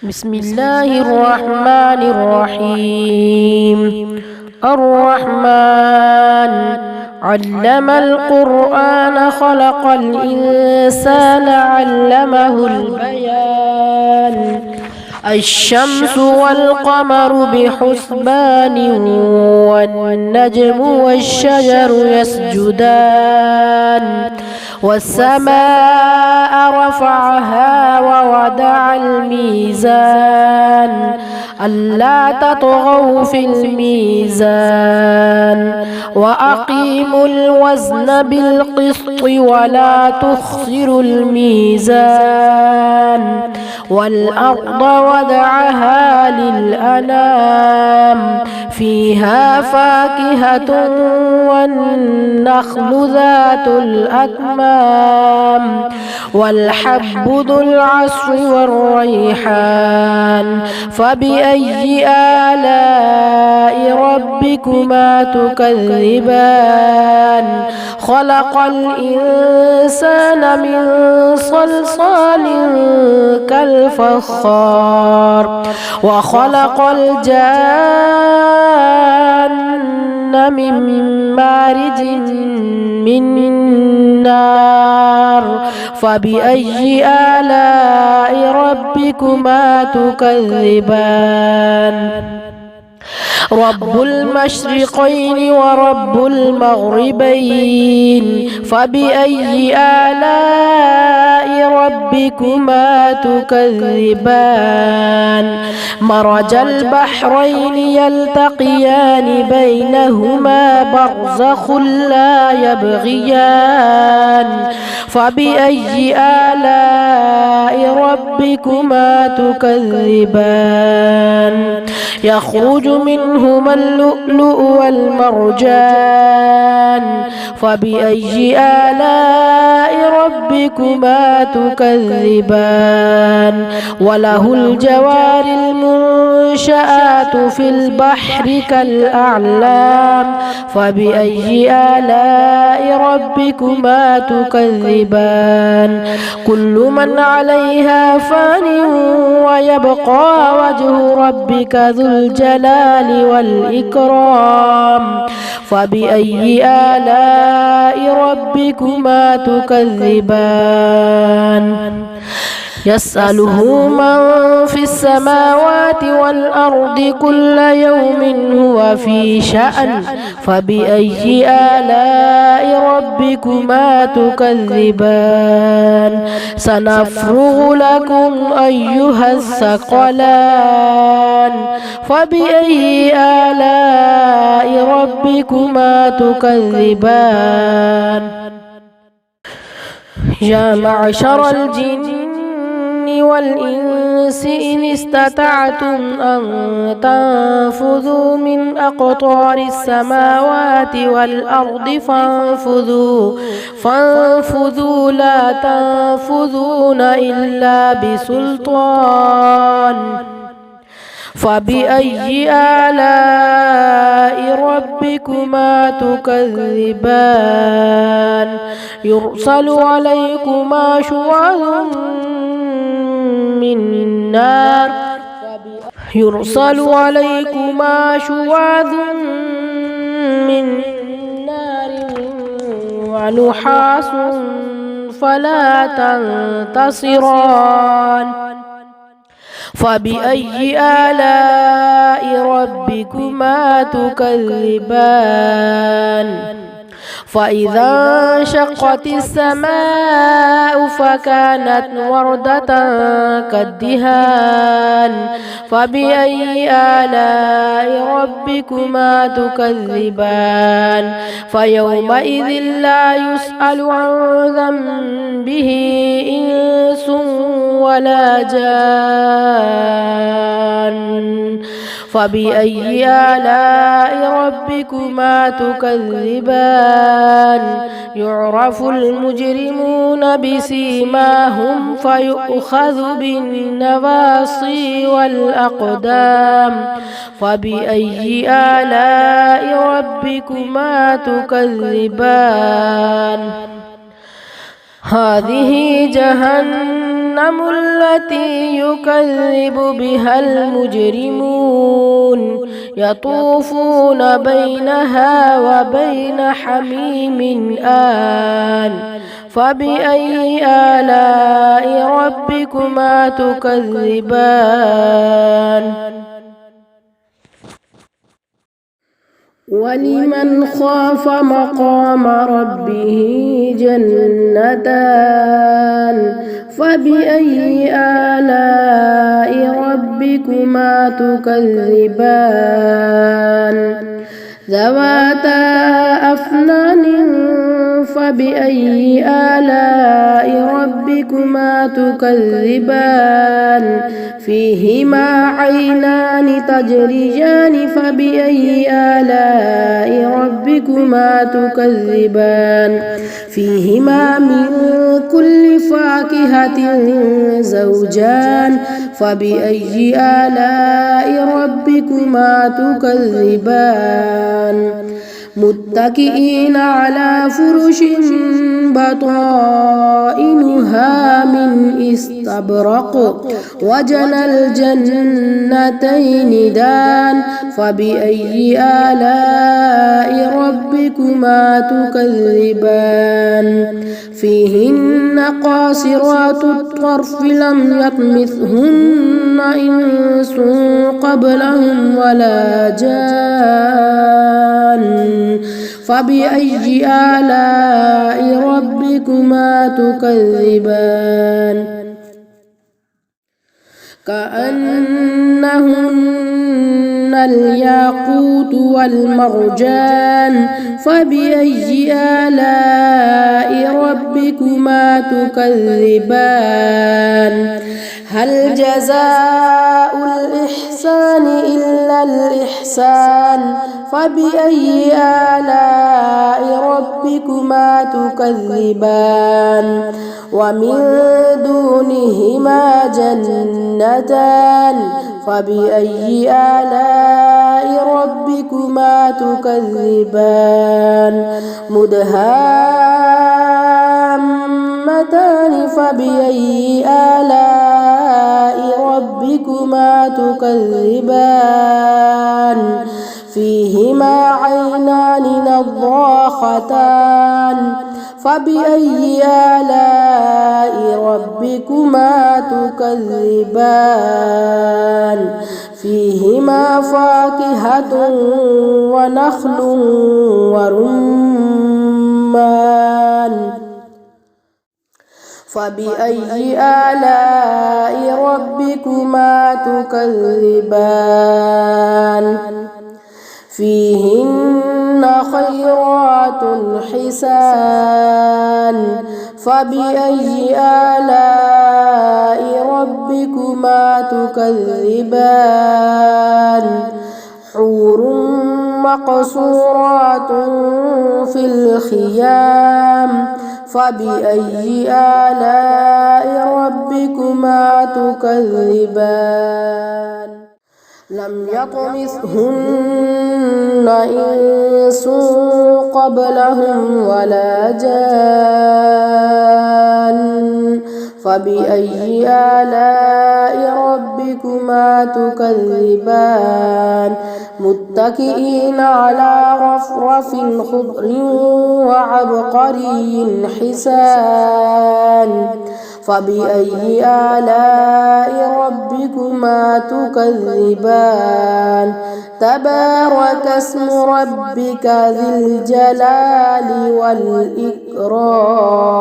بسم الله الرحمن الرحيم. الرحمن علم القرآن خلق الإنسان علمه البيان. الشمس والقمر بحسبان والنجم والشجر يسجدان والسماء رفعها ووضع الميزان ألا تطغوا في الميزان وأقيموا الوزن بالقسط ولا تخسروا الميزان والأرض وضعها للأنام فيها فاكهة والنخل ذات الأكمام والحب ذو العصف والريحان. فبأي آلاء ربكما تكذبان؟ خلق الإنسان من صلصال كالفخار وخلق الجان من مارج من نار. فبأي آلاء ربكما تكذبان؟ رب المشرقين ورب المغربين. فبأي آلاء ربكما تكذبان؟ مرج البحرين يلتقيان بينهما برزخ لا يبغيان. فبأي آلاء ربكما تكذبان؟ يخرج منهما اللؤلؤ والمرجان. فبأي آلاء ربكما تكذبان؟ وله الجوار المنشآت في البحر كالأعلام. فبأي آلاء ربكما تكذبان؟ كل من عليها فان ويبقى وجه ربك ذو الجلال والإكرام. فبأي آلاء ربكما تكذبان؟ يسأله من في السماوات والأرض كل يوم هو في شأن. فبأي آلاء ربكما تكذبان؟ سنفرغ لكم أيها الثقلان. فبأي آلاء ربكما تكذبان؟ يا معشر الجن والإنس إن استطعتم أن تنفذوا من أقطار السماوات والأرض فانفذوا لا تنفذون إلا بسلطان. فبأي آلاء ربكما تكذبان؟ يرسل عليكما شواظ من نار. يرسل عليكما شواظ من نار ونحاس فلا تنتصران. فبأي آلاء ربكما تكذبان؟ فإذا انشقت السماء فكانت وردة كالدهان. فبأي آلاء ربكما تكذبان؟ فيومئذ لا يسأل عن ذنبه إنس ولا جان. فبأي آلاء ربكما تكذبان؟ يعرف المجرمون بسيماهم فيؤخذ بالنواصي والأقدام. فبأي آلاء ربكما تكذبان؟ هذه جهنم جهنم التي يكذب بها المجرمون يطوفون بينها وبين حميم آن فبأي آلاء ربكما تكذبان ولمن خاف مقام ربه جنتان فبأي آلاء ربكما تكذبان ذواتا أفنان فبأي آلاء ربكما تكذبان فيهما عينان تجريان فبأي آلاء ربكما تكذبان فيهما من كل فاكهة زوجان فبأي آلاء ربكما تكذبان متكئين على فرش بطائنها من استبرق وجنى الجنتين دان فبأي آلاء ربكما تكذبان فيهن قاصرات الطرف لم يطمثهن إنس قبلهم ولا جان فبأي آلاء ربكما تكذبان كأنهن الياقوت والمرجان فبأي آلاء ربكما تكذبان هل جزاء الإحسان إلا الإحسان فبأي آلاء ربكما تكذبان ومن دونهما جنتان فبأي آلاء ربكما تكذبان مدهامتان فبأي آلاء ربكما تكذبان فيهما عينان نضاختان فبأي آلاء ربكما تكذبان فيهما فاكهة ونخل ورمان فبأي آلاء ربكما تكذبان فيهن خيرات حسان فبأي آلاء ربكما تكذبان حور مقصورات في الخيام فبأي آلاء ربكما تكذبان لم يطمثهن إنس قبلهم ولا جان فبأي آلاء ربكما تكذبان متكئين على رفرف خضر وعبقري حسان فبأي آلاء ربكما تكذبان تبارك اسم ربك ذي الجلال والإكرام